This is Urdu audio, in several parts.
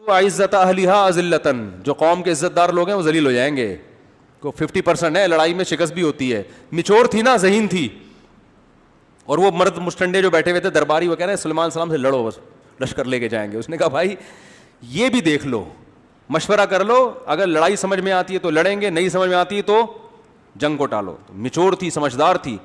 عزت اہلھا اذلتن، جو قوم کے عزت دار لوگ ہیں وہ ذلیل ہو جائیں گے. کو 50% ہے، لڑائی میں شکست بھی ہوتی ہے. میچور تھی نا، ذہین تھی. اور وہ مرد مستنڈے جو بیٹھے ہوئے تھے درباری، وہ کہہ رہے ہیں سلیمان السلام سے لڑو، بس لشکر لے کے جائیں گے. اس نے کہا بھائی یہ بھی دیکھ لو، مشورہ کر لو، اگر لڑائی سمجھ میں آتی ہے تو لڑیں گے، نہیں سمجھ میں آتی ہے تو جنگ کو ٹالو. میچور تھی، سمجھدار تھی.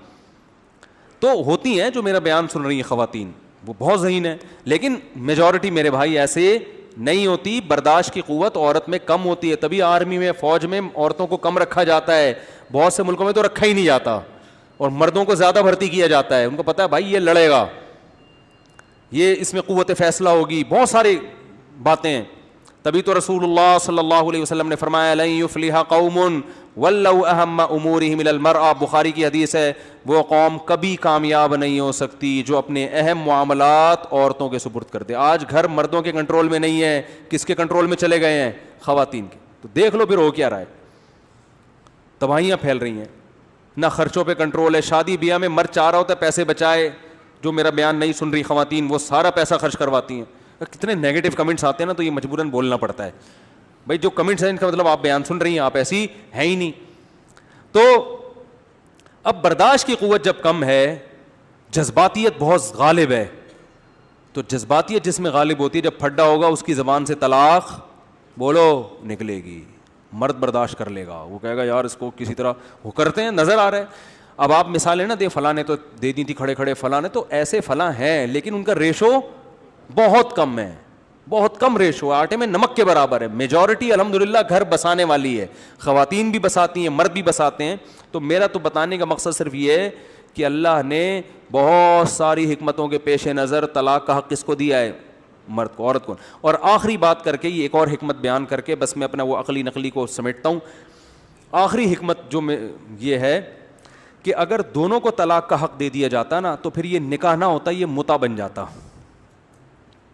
تو ہوتی ہیں جو میرا بیان سن رہی ہیں خواتین، وہ بہت ذہین ہیں، لیکن میجورٹی میرے بھائی ایسے نہیں ہوتی. برداشت کی قوت عورت میں کم ہوتی ہے، تبھی آرمی میں، فوج میں عورتوں کو کم رکھا جاتا ہے. بہت سے ملکوں میں تو رکھا ہی نہیں جاتا اور مردوں کو زیادہ بھرتی کیا جاتا ہے. ان کو پتا ہے بھائی یہ لڑے گا، یہ اس میں قوت فیصلہ ہوگی، بہت ساری باتیں ہیں. تبھی تو رسول اللہ صلی اللہ علیہ وسلم نے فرمایا لن یفلح قوم ولوا اہم امورہم الی المرأة. بخاری کی حدیث ہے، وہ قوم کبھی کامیاب نہیں ہو سکتی جو اپنے اہم معاملات عورتوں کے سپرد کر دے. آج گھر مردوں کے کنٹرول میں نہیں ہے، کس کے کنٹرول میں چلے گئے ہیں؟ خواتین کے. تو دیکھ لو پھر ہو کیا رہا ہے. تباہیاں پھیل رہی ہیں، نہ خرچوں پہ کنٹرول ہے. شادی بیاہ میں مرد چاہ رہا ہوتا ہے پیسے بچائے، جو میرا بیان نہیں سن رہی خواتین وہ سارا پیسہ خرچ کرواتی ہیں. کتنے نیگیٹو کمنٹس آتے ہیں نا، تو یہ مجبوراً بولنا پڑتا ہے. بھائی جو کمنٹس ہیں ان کا مطلب آپ بیان سن رہی ہیں، آپ ایسی ہیں ہی نہیں. تو اب برداشت کی قوت جب کم ہے، جذباتیت بہت غالب ہے. تو جذباتیت جس میں غالب ہوتی ہے، جب پھڈا ہوگا اس کی زبان سے طلاق بولو نکلے گی. مرد برداشت کر لے گا، وہ کہے گا یار اس کو کسی طرح وہ کرتے ہیں، نظر آ رہا ہے. اب آپ مثالیں نا دیں، فلاں نے تو دے دی تھی کھڑے کھڑے، فلاں نے تو ایسے فلاں ہیں، لیکن ان کا ریشو بہت کم ہے، بہت کم ریشو، آٹے میں نمک کے برابر ہے. میجورٹی الحمدللہ گھر بسانے والی ہے، خواتین بھی بساتی ہیں، مرد بھی بساتے ہیں. تو میرا تو بتانے کا مقصد صرف یہ ہے کہ اللہ نے بہت ساری حکمتوں کے پیش نظر طلاق کا حق کس کو دیا ہے؟ مرد کو، عورت کو. اور آخری بات کر کے یہ ایک اور حکمت بیان کر کے بس میں اپنا وہ عقلی نقلی کو سمیٹتا ہوں. آخری حکمت جو میں یہ ہے کہ اگر دونوں کو طلاق کا حق دے دیا جاتا نا تو پھر یہ نکاح نہ ہوتا، یہ متع بن جاتا.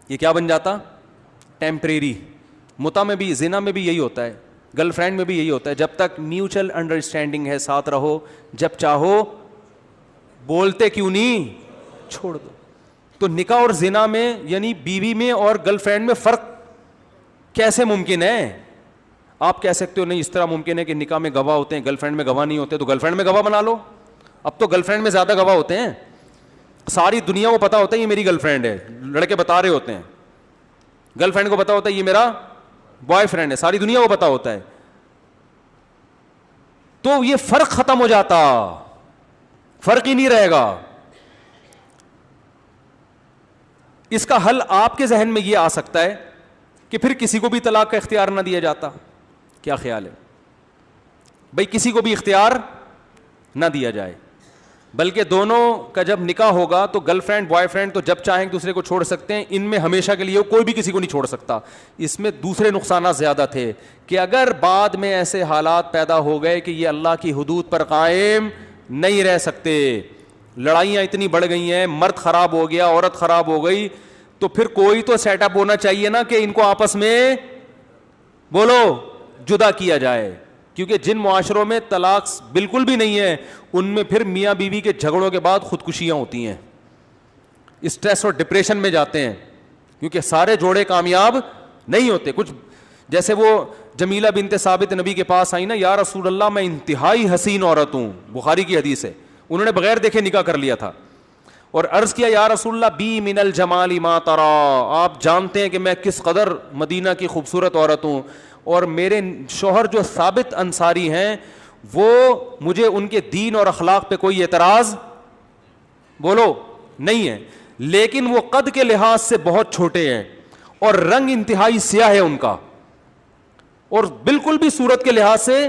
یہ کیا بن جاتا؟ ٹیمپریری. متع میں بھی، زنا میں بھی یہی ہوتا ہے، گرل فرینڈ میں بھی یہی ہوتا ہے. جب تک میوچل انڈرسٹینڈنگ ہے ساتھ رہو، جب چاہو بولتے کیوں نہیں چھوڑ دو. تو نکاح اور زنا میں یعنی بیوی میں اور گرل فرینڈ میں فرق کیسے ممکن ہے؟ آپ کہہ سکتے ہو نہیں اس طرح ممکن ہے کہ نکاح میں گواہ ہوتے ہیں، گرل فرینڈ میں گواہ نہیں ہوتے، تو گرل فرینڈ میں گواہ بنا لو. اب تو گرل فرینڈ میں زیادہ گواہ ہوتے ہیں، ساری دنیا کو پتا ہوتا ہے یہ میری گرل فرینڈ ہے، لڑکے بتا رہے ہوتے ہیں. گرل فرینڈ کو پتا ہوتا ہے یہ میرا بوائے فرینڈ ہے، ساری دنیا کو پتا ہوتا ہے. تو یہ فرق ختم ہو جاتا، فرق ہی نہیں رہے گا. اس کا حل آپ کے ذہن میں یہ آ سکتا ہے کہ پھر کسی کو بھی طلاق کا اختیار نہ دیا جاتا. کیا خیال ہے بھائی؟ کسی کو بھی اختیار نہ دیا جائے، بلکہ دونوں کا جب نکاح ہوگا تو گرل فرینڈ بوائے فرینڈ تو جب چاہیں دوسرے کو چھوڑ سکتے ہیں، ان میں ہمیشہ کے لیے کوئی بھی کسی کو نہیں چھوڑ سکتا. اس میں دوسرے نقصانات زیادہ تھے کہ اگر بعد میں ایسے حالات پیدا ہو گئے کہ یہ اللہ کی حدود پر قائم نہیں رہ سکتے، لڑائیاں اتنی بڑھ گئی ہیں، مرد خراب ہو گیا، عورت خراب ہو گئی، تو پھر کوئی تو سیٹ اپ ہونا چاہیے نا کہ ان کو آپس میں بولو جدا کیا جائے. کیونکہ جن معاشروں میں طلاق بالکل بھی نہیں ہے ان میں پھر میاں بیوی کے جھگڑوں کے بعد خودکشیاں ہوتی ہیں، اسٹریس اور ڈپریشن میں جاتے ہیں، کیونکہ سارے جوڑے کامیاب نہیں ہوتے. کچھ جیسے وہ جمیلہ بنت ثابت نبی کے پاس آئی نا، یا رسول اللہ میں انتہائی حسین عورت ہوں، بخاری کی حدیث ہے، انہوں نے بغیر دیکھے نکاح کر لیا تھا، اور عرض کیا یا رسول اللہ بی من الجمال ما ترى، آپ جانتے ہیں کہ میں کس قدر مدینہ کی خوبصورت عورت ہوں، اور میرے شوہر جو ثابت انصاری ہیں وہ مجھے ان کے دین اور اخلاق پہ کوئی اعتراض بولو نہیں ہے، لیکن وہ قد کے لحاظ سے بہت چھوٹے ہیں اور رنگ انتہائی سیاہ ہے ان کا، اور بالکل بھی صورت کے لحاظ سے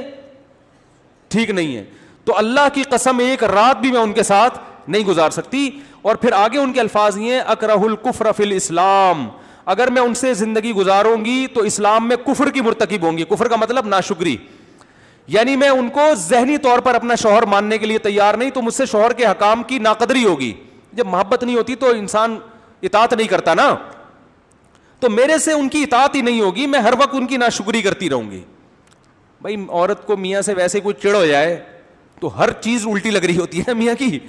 ٹھیک نہیں ہے، تو اللہ کی قسم ایک رات بھی میں ان کے ساتھ نہیں گزار سکتی. اور پھر آگے ان کے الفاظ یہ ہیں اکرہ الکفر فی الاسلام، اگر میں ان سے زندگی گزاروں گی تو اسلام میں کفر کی مرتکب ہوں گی. کفر کا مطلب ناشکری، یعنی میں ان کو ذہنی طور پر اپنا شوہر ماننے کے لیے تیار نہیں، تو مجھ سے شوہر کے حکام کی ناقدری ہوگی. جب محبت نہیں ہوتی تو انسان اطاعت نہیں کرتا نا، تو میرے سے ان کی اطاعت ہی نہیں ہوگی، میں ہر وقت ان کی ناشکری کرتی رہوں گی. بھائی عورت کو میاں سے ویسے کوئی چڑ ہو جائے تو ہر چیز الٹی لگ رہی ہوتی ہے نا میاں کی.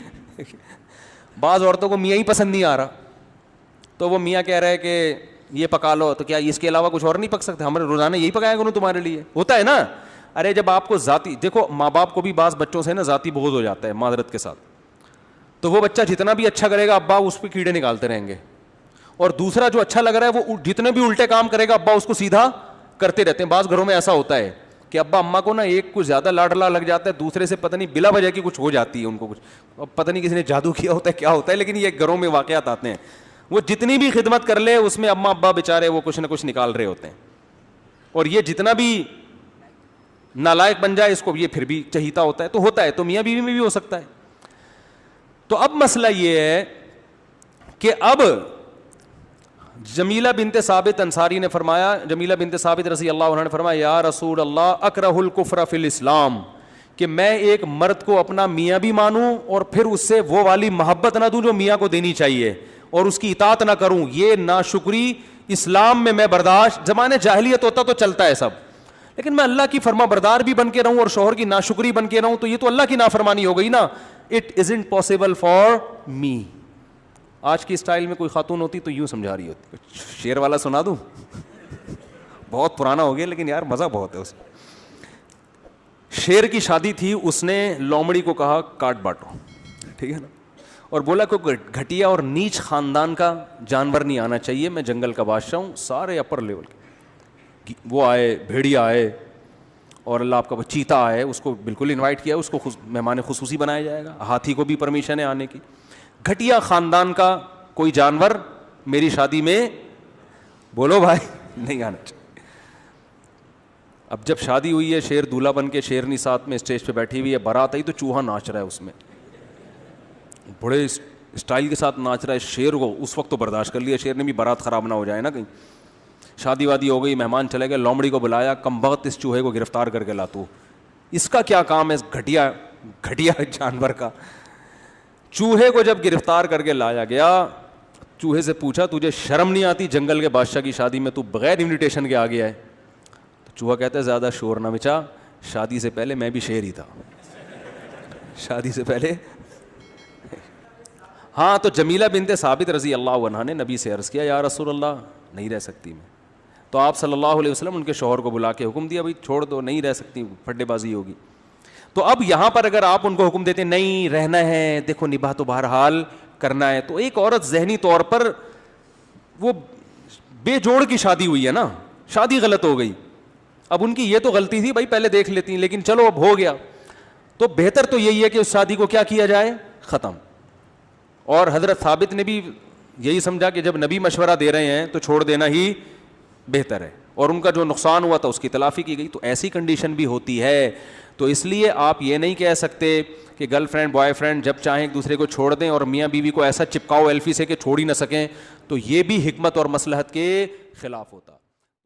بعض عورتوں کو میاں ہی پسند نہیں آ رہا، تو وہ میاں کہہ رہا ہے کہ یہ پکا لو, تو کیا اس کے علاوہ کچھ اور نہیں پک سکتے؟ ہمارے روزانہ یہی پکایا کروں تمہارے لیے, ہوتا ہے نا. ارے جب آپ کو ذاتی, دیکھو ماں باپ کو بھی بعض بچوں سے نا ذاتی بغض ہو جاتا ہے معذرت کے ساتھ, تو وہ بچہ جتنا بھی اچھا کرے گا ابا اس پہ کیڑے نکالتے رہیں گے, اور دوسرا جو اچھا لگ رہا ہے وہ جتنے بھی الٹے کام کرے گا ابا اس کو سیدھا کرتے رہتے ہیں. بعض گھروں میں ایسا ہوتا ہے کہ ابا اماں کو نا ایک کچھ زیادہ لاڈلا لگ جاتا ہے, دوسرے سے پتہ نہیں بلا وجہ کی کچھ ہو جاتی ہے ان کو, کچھ پتہ نہیں کسی نے جادو کیا ہوتا ہے کیا ہوتا ہے, لیکن یہ گھروں میں واقعات آتے ہیں. وہ جتنی بھی خدمت کر لے اس میں اماں ابا بیچارے وہ کچھ نہ کچھ نکال رہے ہوتے ہیں, اور یہ جتنا بھی نالائق بن جائے اس کو یہ پھر بھی چہیتا ہوتا ہے. تو ہوتا ہے, تو میاں بیوی میں بھی ہو سکتا ہے. تو اب مسئلہ یہ ہے کہ اب جمیلہ بنت ثابت انصاری نے فرمایا, جمیلہ بنت ثابت رضی اللہ عنہ نے فرمایا یا رسول اللہ اکرہ الکفر فی الاسلام, کہ میں ایک مرد کو اپنا میاں بھی مانوں اور پھر اس سے وہ والی محبت نہ دوں جو میاں کو دینی چاہیے, اور اس کی اطاعت نہ کروں, یہ ناشکری اسلام میں برداشت. زمانے جاہلیت ہوتا تو چلتا ہے سب, لیکن میں اللہ کی فرما بردار بھی بن کے رہوں اور شوہر کی ناشکری بن کے رہوں, تو یہ تو اللہ کی نافرمانی ہو گئی نا. It isn't possible for me. آج کی اسٹائل میں کوئی خاتون ہوتی تو یوں سمجھا رہی ہوتی, شعر والا سنا دوں, بہت پرانا ہو گیا لیکن یار مزہ بہت ہے اس میں. شیر کی شادی تھی, اس نے لومڑی کو کہا کاٹ بانٹو, ٹھیک ہے نا, اور بولا کوئی گھٹیا اور نیچ خاندان کا جانور نہیں آنا چاہیے, میں جنگل کا بادشاہ ہوں, سارے اپر لیول کے. وہ آئے, بھیڑیا آئے, اور اللہ آپ کا چیتا آئے, اس کو بالکل انوائٹ کیا, اس کو مہمان خصوصی بنایا جائے گا. ہاتھی کو بھی پرمیشن ہے آنے کی. گھٹیا خاندان کا کوئی جانور میری شادی میں بولو بھائی نہیں آنا چاہیے. اب جب شادی ہوئی ہے, شیر دولہا بن کے شیرنی ساتھ میں اسٹیج پہ بیٹھی ہوئی ہے, بارات آئی تو چوہا ناچ رہا ہے اس میں, بڑے اسٹائل کے ساتھ ناچ رہا ہے. شیر کو اس وقت تو برداشت کر لیا شیر نے بھی, بارات خراب نہ ہو جائے نا کہیں. شادی وادی ہو گئی, مہمان چلے گئے, لومڑی کو بلایا, کم بخت اس چوہے کو گرفتار کر کے لا, تو اس کا کیا کام ہے گھٹیا جانور کا. چوہے کو جب گرفتار کر کے لایا گیا, چوہے سے پوچھا تجھے شرم نہیں آتی جنگل کے بادشاہ کی شادی میں تو بغیر انویٹیشن کے آ گیا ہے؟ تو چوہا کہتا ہے زیادہ شور نہ مچا, شادی سے پہلے میں بھی شیر ہی تھا, شادی سے پہلے. ہاں, تو جمیلہ بنت ثابت رضی اللہ عنہا نے نبی سے عرض کیا یا رسول اللہ نہیں رہ سکتی میں. تو آپ صلی اللہ علیہ وسلم ان کے شوہر کو بلا کے حکم دیا, بھائی چھوڑ دو, نہیں رہ سکتی, پھڈے بازی ہوگی. تو اب یہاں پر اگر آپ ان کو حکم دیتے نہیں رہنا ہے, دیکھو نباہ تو بہرحال کرنا ہے, تو ایک عورت ذہنی طور پر وہ بے جوڑ کی شادی ہوئی ہے نا, شادی غلط ہو گئی. اب ان کی یہ تو غلطی تھی بھائی پہلے دیکھ لیتی, لیکن چلو اب ہو گیا, تو بہتر تو یہی ہے کہ اس شادی کو کیا کیا جائے, ختم. اور حضرت ثابت نے بھی یہی سمجھا کہ جب نبی مشورہ دے رہے ہیں تو چھوڑ دینا ہی بہتر ہے, اور ان کا جو نقصان ہوا تھا اس کی تلافی کی گئی. تو ایسی کنڈیشن بھی ہوتی ہے, تو اس لیے آپ یہ نہیں کہہ سکتے کہ گرل فرینڈ بوائے فرینڈ جب چاہیں ایک دوسرے کو چھوڑ دیں, اور میاں بیوی کو ایسا چپکاؤ ایلفی سے کہ چھوڑ ہی نہ سکیں, تو یہ بھی حکمت اور مصلحت کے خلاف ہوتا.